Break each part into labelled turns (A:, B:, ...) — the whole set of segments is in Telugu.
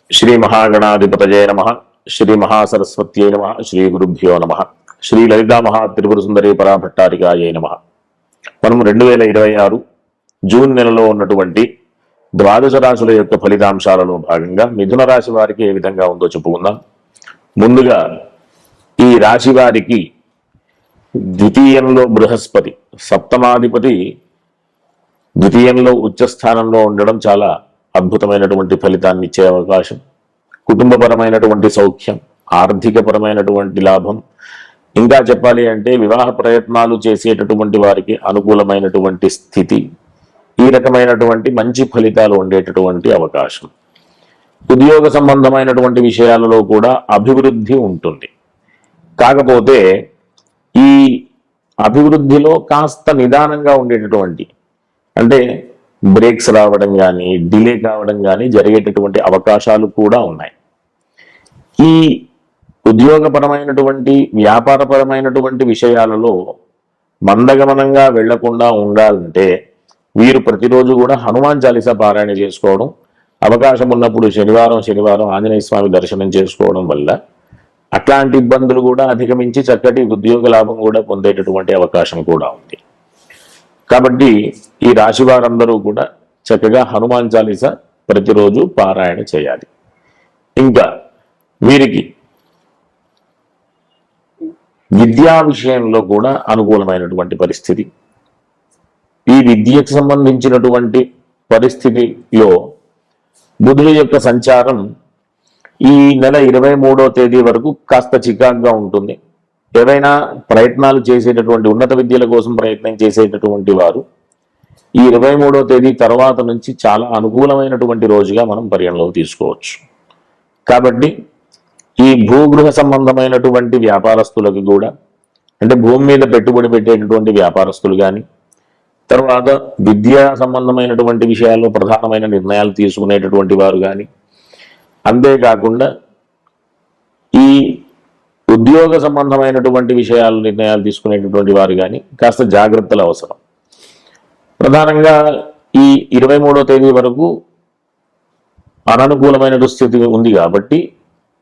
A: శ్రీ మహాగణాధిపతయే నమః. శ్రీ మహాసరస్వత్యై నమః. శ్రీ గురుభ్యో నమః. శ్రీ లలితా మహా త్రిపుర సుందరి పరాభట్టారికాయై నమః. మనం 2026 జూన్ నెలలో ఉన్నటువంటి ద్వాదశ రాశుల యొక్క ఫలితాంశాలలో భాగంగా మిథున రాశి వారికి ఏ విధంగా ఉందో చెప్పుకుందాం. ముందుగా ఈ రాశి వారికి ద్వితీయంలో బృహస్పతి, సప్తమాధిపతి ద్వితీయంలో ఉచ్చస్థానంలో ఉండడం చాలా అద్భుతమైనటువంటి ఫలితాన్ని ఇచ్చే అవకాశం. కుటుంబపరమైనటువంటి సౌఖ్యం, ఆర్థికపరమైనటువంటి లాభం, ఇంకా చెప్పాలి అంటే వివాహ ప్రయత్నాలు చేసేటటువంటి వారికి అనుకూలమైనటువంటి స్థితి, ఈ రకమైనటువంటి మంచి ఫలితాలు ఉండేటటువంటి అవకాశం. ఉద్యోగ సంబంధమైనటువంటి విషయాలలో కూడా అభివృద్ధి ఉంటుంది. కాకపోతే ఈ అభివృద్ధిలో కాస్త నిదానంగా ఉండేటటువంటి, అంటే బ్రేక్స్ రావడం కానీ డిలే కావడం కానీ జరిగేటటువంటి అవకాశాలు కూడా ఉన్నాయి. ఈ ఉద్యోగపరమైనటువంటి వ్యాపారపరమైనటువంటి విషయాలలో మందగమనంగా వెళ్లకుండా ఉండాలంటే వీరు ప్రతిరోజు కూడా హనుమాన్ చాలీసా పారాయణ చేసుకోవడం, అవకాశం ఉన్నప్పుడు శనివారం ఆంజనేయ స్వామి దర్శనం చేసుకోవడం వల్ల అట్లాంటి ఇబ్బందులు కూడా అధిగమించి చక్కటి ఉద్యోగ లాభం కూడా పొందేటటువంటి అవకాశం కూడా ఉంది. కాబట్టి ఈ రాశి వారందరూ కూడా చక్కగా హనుమాన్ చాలీసా ప్రతిరోజు పారాయణ చేయాలి. ఇంకా వీరికి విద్యా విషయంలో కూడా అనుకూలమైనటువంటి పరిస్థితి. ఈ విద్యకు సంబంధించినటువంటి పరిస్థితిలో బుధుడి యొక్క సంచారం ఈ నెల 23వ తేదీ వరకు కాస్త చికాగ్గా ఉంటుంది. ఏవైనా ప్రయత్నాలు చేసేటటువంటి ఉన్నత విద్యల కోసం ప్రయత్నం చేసేటటువంటి వారు ఈ 23వ తేదీ తర్వాత నుంచి చాలా అనుకూలమైనటువంటి రోజుగా మనం పరిగణలోకి తీసుకోవచ్చు. కాబట్టి ఈ భూగృహ సంబంధమైనటువంటి వ్యాపారస్తులకు కూడా, అంటే భూమి మీద పెట్టుబడి పెట్టేటటువంటి వ్యాపారస్తులు కానీ, తర్వాత విద్యా సంబంధమైనటువంటి విషయాల్లో ప్రధానమైన నిర్ణయాలు తీసుకునేటటువంటి వారు కానీ, అంతేకాకుండా ఈ ఉద్యోగ సంబంధమైనటువంటి విషయాలు నిర్ణయాలు తీసుకునేటటువంటి వారు కానీ కాస్త జాగ్రత్తలు అవసరం. ప్రధానంగా ఈ 23వ తేదీ వరకు అననుకూలమైన స్థితి ఉంది కాబట్టి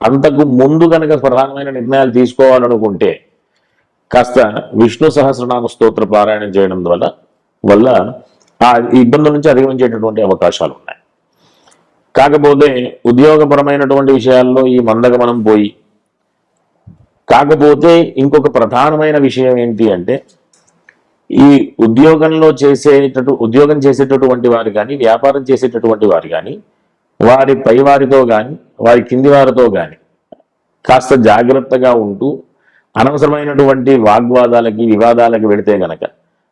A: అంతకు ముందు కనుక ప్రధానమైన నిర్ణయాలు తీసుకోవాలనుకుంటే కాస్త విష్ణు సహస్రనామ స్తోత్ర పారాయణం చేయడం వల్ల ఆ ఇబ్బందుల నుంచి అధిగమించేటటువంటి అవకాశాలు ఉన్నాయి. కాకపోతే ఉద్యోగపరమైనటువంటి విషయాల్లో ఈ మందగమనం పోయి, కాకపోతే ఇంకొక ప్రధానమైన విషయం ఏంటి అంటే ఈ ఉద్యోగం చేసేటటువంటి వారు కానీ, వ్యాపారం చేసేటటువంటి వారు కానీ, వారి పై వారితో కానీ వారి కింది వారితో కానీ కాస్త జాగ్రత్తగా ఉంటూ అనవసరమైనటువంటి వాగ్వాదాలకి వివాదాలకి వెళితే గనక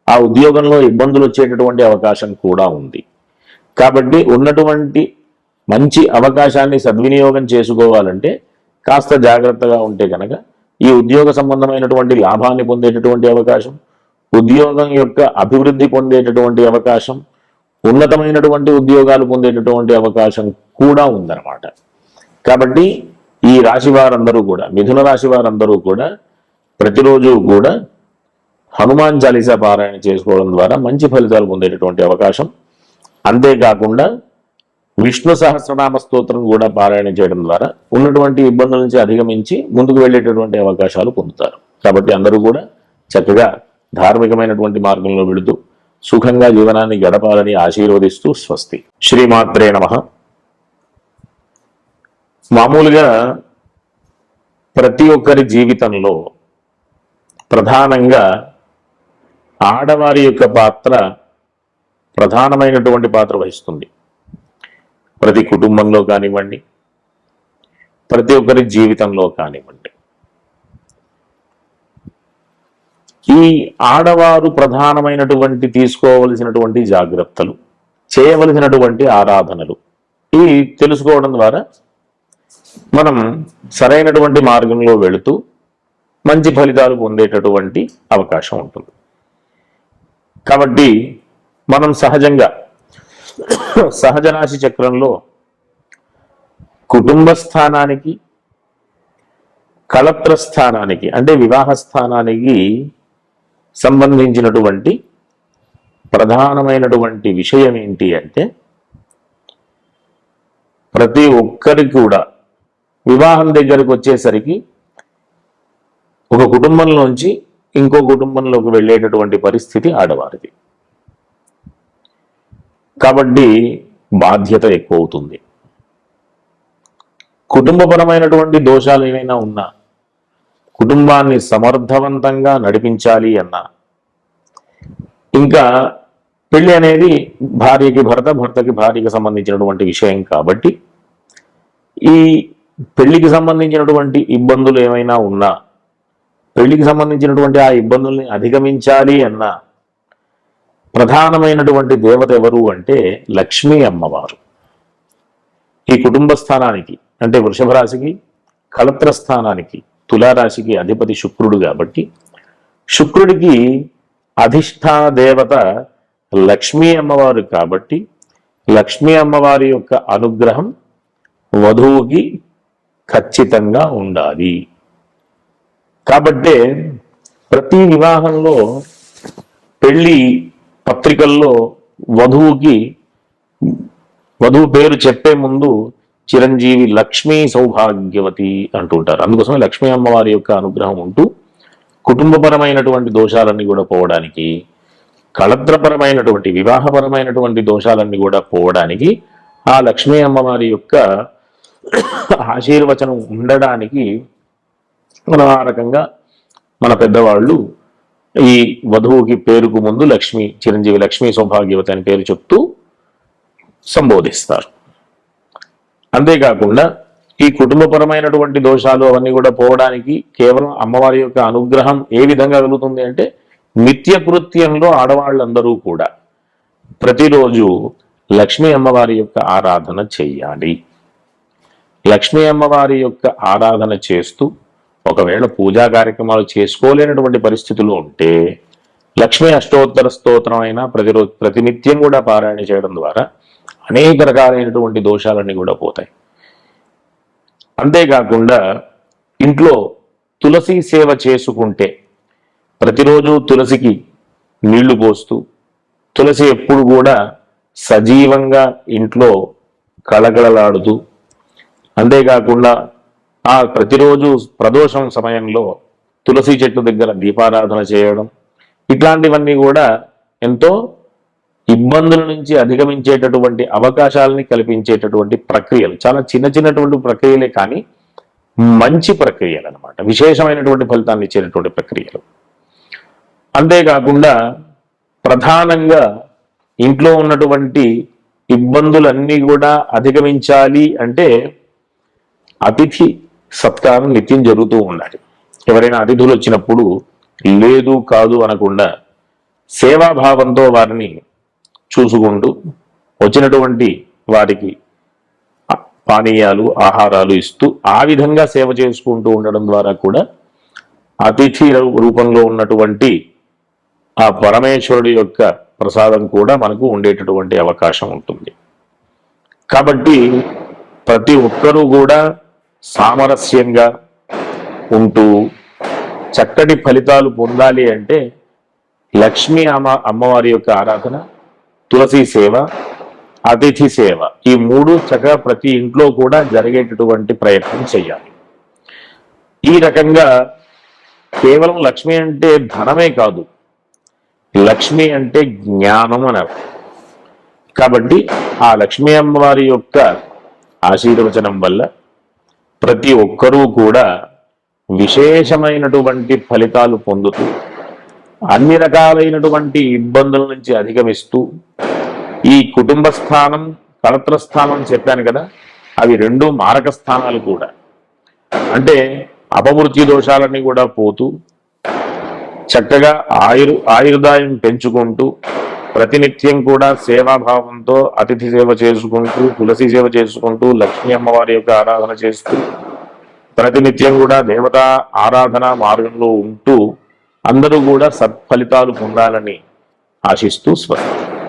A: ఆ ఉద్యోగంలో ఇబ్బందులు వచ్చేటటువంటి అవకాశం కూడా ఉంది. కాబట్టి ఉన్నటువంటి మంచి అవకాశాన్ని సద్వినియోగం చేసుకోవాలంటే కాస్త జాగ్రత్తగా ఉంటే కనుక ఈ ఉద్యోగ సంబంధమైనటువంటి లాభాన్ని పొందేటటువంటి అవకాశం, ఉద్యోగం యొక్క అభివృద్ధి పొందేటటువంటి అవకాశం, ఉన్నతమైనటువంటి ఉద్యోగాలు పొందేటటువంటి అవకాశం కూడా ఉందన్నమాట. కాబట్టి ఈ రాశి వారందరూ కూడా, మిథున రాశి వారందరూ కూడా ప్రతిరోజు కూడా హనుమాన్ చాలీసా పారాయణ చేసుకోవడం ద్వారా మంచి ఫలితాలు పొందేటటువంటి అవకాశం. అంతేకాకుండా విష్ణు సహస్రనామ స్తోత్రం కూడా పారాయణ చేయడం ద్వారా ఉన్నటువంటి ఇబ్బందుల నుంచి అధిగమించి ముందుకు వెళ్ళేటటువంటి అవకాశాలు పొందుతారు. కాబట్టి అందరూ కూడా చక్కగా ధార్మికమైనటువంటి మార్గంలో వెళుతూ సుఖంగా జీవనాన్ని గడపాలని ఆశీర్వదిస్తూ స్వస్తి. శ్రీమాత్రే నమః. మామూలుగా ప్రతి ఒక్కరి జీవితంలో ప్రధానంగా ఆడవారి యొక్క పాత్ర ప్రధానమైనటువంటి పాత్ర వహిస్తుంది. ప్రతి కుటుంబంలో కానివ్వండి, ప్రతి ఒక్కరి జీవితంలో కానివ్వండి. ఈ ఆడవారు ప్రధానమైనటువంటి తీసుకోవలసినటువంటి జాగ్రత్తలు, చేయవలసినటువంటి ఆరాధనలు ఇవి తెలుసుకోవడం ద్వారా మనం సరైనటువంటి మార్గంలో వెళుతూ మంచి ఫలితాలు పొందేటటువంటి అవకాశం ఉంటుంది. కాబట్టి మనం సహజంగా సహజ రాశి చక్రంలో కుటుంబ స్థానానికి, కళత్ర స్థానానికి అంటే వివాహ స్థానానికి సంబంధించినటువంటి ప్రధానమైనటువంటి విషయం ఏంటి అంటే ప్రతి ఒక్కరికి కూడా వివాహం దగ్గరకు వచ్చేసరికి ఒక కుటుంబంలోంచి ఇంకో కుటుంబంలోకి వెళ్ళేటటువంటి పరిస్థితి ఆడవారిది. కాబట్టి బాధ్యత ఎక్కువ అవుతుంది. కుటుంబపరమైనటువంటి దోషాలు ఏమైనా ఉన్నా, కుటుంబాన్ని సమర్థవంతంగా నడిపించాలి అన్నా, ఇంకా పెళ్లి అనేది భార్యకి భర్త, భర్తకి భార్యకి సంబంధించినటువంటి విషయం కాబట్టి ఈ పెళ్లికి సంబంధించినటువంటి ఇబ్బందులు ఏమైనా ఉన్నా, పెళ్లికి సంబంధించినటువంటి ఆ ఇబ్బందుల్ని అధిగమించాలి అన్న ప్రధానమైనటువంటి దేవత ఎవరు అంటే లక్ష్మీ అమ్మవారు. ఈ కుటుంబ స్థానానికి అంటే వృషభ రాశికి, కళత్ర స్థానానికి తులారాశికి అధిపతి శుక్రుడు కాబట్టి శుక్రుడికి అధిష్టాన దేవత లక్ష్మీ అమ్మవారు కాబట్టి లక్ష్మీ అమ్మవారి యొక్క అనుగ్రహం వధువుకి ఖచ్చితంగా ఉండాలి. కాబట్టే ప్రతి వివాహంలో పెళ్లి పత్రికల్లో వధువు పేరు చెప్పే ముందు చిరంజీవి లక్ష్మీ సౌభాగ్యవతి అంటుంటారు. అందుకోసమే లక్ష్మీ అమ్మవారి యొక్క అనుగ్రహం ఉంటూ కుటుంబపరమైనటువంటి దోషాలన్నీ కూడా పోవడానికి, కళత్రపరమైనటువంటి వివాహపరమైనటువంటి దోషాలన్నీ కూడా పోవడానికి ఆ లక్ష్మీ అమ్మవారి యొక్క ఆశీర్వచనం ఉండడానికి మనం ఆ రకంగా మన పెద్దవాళ్ళు ఈ వధువుకి పేరుకు ముందు చిరంజీవి లక్ష్మీ సౌభాగ్యవతి అని పేరు చెప్తూ సంబోధిస్తారు. అంతేకాకుండా ఈ కుటుంబపరమైనటువంటి దోషాలు అవన్నీ కూడా పోవడానికి కేవలం అమ్మవారి యొక్క అనుగ్రహం ఏ విధంగా కలుగుతుంది అంటే నిత్యకృత్యంలో ఆడవాళ్ళందరూ కూడా ప్రతిరోజు లక్ష్మీ అమ్మవారి యొక్క ఆరాధన చెయ్యాలి. లక్ష్మీ అమ్మవారి యొక్క ఆరాధన చేస్తూ ఒకవేళ పూజా కార్యక్రమాలు చేసుకోలేనటువంటి పరిస్థితులు ఉంటే లక్ష్మీ అష్టోత్తర స్తోత్రం అయినా ప్రతిరోజు ప్రతినిత్యం కూడా పారాయణ చేయడం ద్వారా అనేక రకాలైనటువంటి దోషాలన్నీ కూడా పోతాయి. అంతేకాకుండా ఇంట్లో తులసి సేవ చేసుకుంటే ప్రతిరోజు తులసికి నీళ్లు పోస్తూ తులసి ఎప్పుడు కూడా సజీవంగా ఇంట్లో కళకళలాడుతూ, అంతేకాకుండా ఆ ప్రతిరోజు ప్రదోషం సమయంలో తులసి చెట్టు దగ్గర దీపారాధన చేయడం, ఇట్లాంటివన్నీ కూడా ఎంతో ఇబ్బందుల నుంచి అధిగమించేటటువంటి అవకాశాలని కల్పించేటటువంటి ప్రక్రియలు. చాలా చిన్నటువంటి ప్రక్రియలే కానీ మంచి ప్రక్రియలు అన్నమాట, విశేషమైనటువంటి ఫలితాన్ని ఇచ్చేటటువంటి ప్రక్రియలు. అంతేకాకుండా ప్రధానంగా ఇంట్లో ఉన్నటువంటి ఇబ్బందులన్నీ కూడా అధిగమించాలి అంటే అతిథి సత్కారం నిత్యం జరుగుతూ ఉండాలి. ఎవరైనా అతిథులు వచ్చినప్పుడు లేదు కాదు అనకుండా సేవాభావంతో వారిని చూసుకుంటూ వచ్చినటువంటి వారికి పానీయాలు ఆహారాలు ఇస్తూ ఆ విధంగా సేవ చేసుకుంటూ ఉండడం ద్వారా కూడా అతిథి రూపంలో ఉన్నటువంటి ఆ పరమేశ్వరుడి యొక్క ప్రసాదం కూడా మనకు ఉండేటటువంటి అవకాశం ఉంటుంది. కాబట్టి ప్రతి ఒక్కరూ కూడా సామరస్యంగా ఉంటూ చక్కటి ఫలితాలు పొందాలి అంటే లక్ష్మీ అమ్మవారి యొక్క ఆరాధన, తులసి సేవ, అతిథి సేవ, ఈ మూడు చక్కగా ప్రతి ఇంట్లో కూడా జరిగేటటువంటి ప్రయత్నం చేయాలి. ఈ రకంగా కేవలం లక్ష్మి అంటే ధనమే కాదు, లక్ష్మి అంటే జ్ఞానం అని అర్థం. కాబట్టి ఆ లక్ష్మీ అమ్మవారి యొక్క ఆశీర్వచనం వల్ల ప్రతి ఒక్కరూ కూడా విశేషమైనటువంటి ఫలితాలు పొందుతూ అన్ని రకాలైనటువంటి ఇబ్బందుల నుంచి అధిగమిస్తూ ఈ కుటుంబ స్థానం, కళత్ర స్థానం చెప్పాను కదా, అవి రెండు మారక స్థానాలు కూడా. అంటే అపమృత్యు దోషాలన్నీ కూడా పోతూ చక్కగా ఆయుర్దాయం పెంచుకుంటూ ప్రతినిత్యం కూడా సేవాభావంతో అతిథి సేవ చేసుకుంటూ, తులసి సేవ చేసుకుంటూ, లక్ష్మీ అమ్మవారి యొక్క ఆరాధన చేస్తూ ప్రతినిత్యం కూడా దేవతా ఆరాధన మార్గంలో ఉంటూ అందరూ కూడా సత్ఫలితాలు పొందాలని ఆశిస్తూ స్వస్తి.